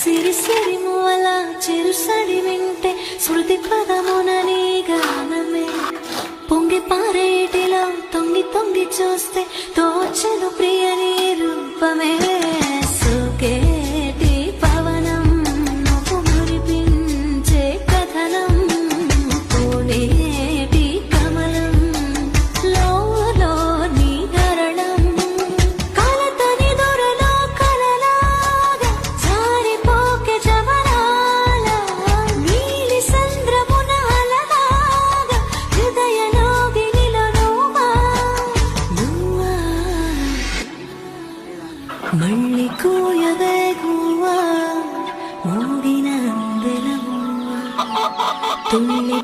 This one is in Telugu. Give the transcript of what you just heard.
సిరి సిరి మూవల చిరుసడి వింటే శృతి పదమునని గానమే పొంగి పారేటిలో తొంగి తొంగి చూస్తే తోచను ప్రియని రూపమే సుకేటి పవనం నువ్వు మురిపించే కథనం పూనేటి కమలం లోలో నీ గరణం కలతని దొరలో కలలాగా జారిపోకే జవరాల నీలి సంద్రమున అలలాగా హృదయలోగినిలో నువ్వా మళ్ళీ కూయవే గువ్వా మూగిన అందెల మువ్వా తుల్లి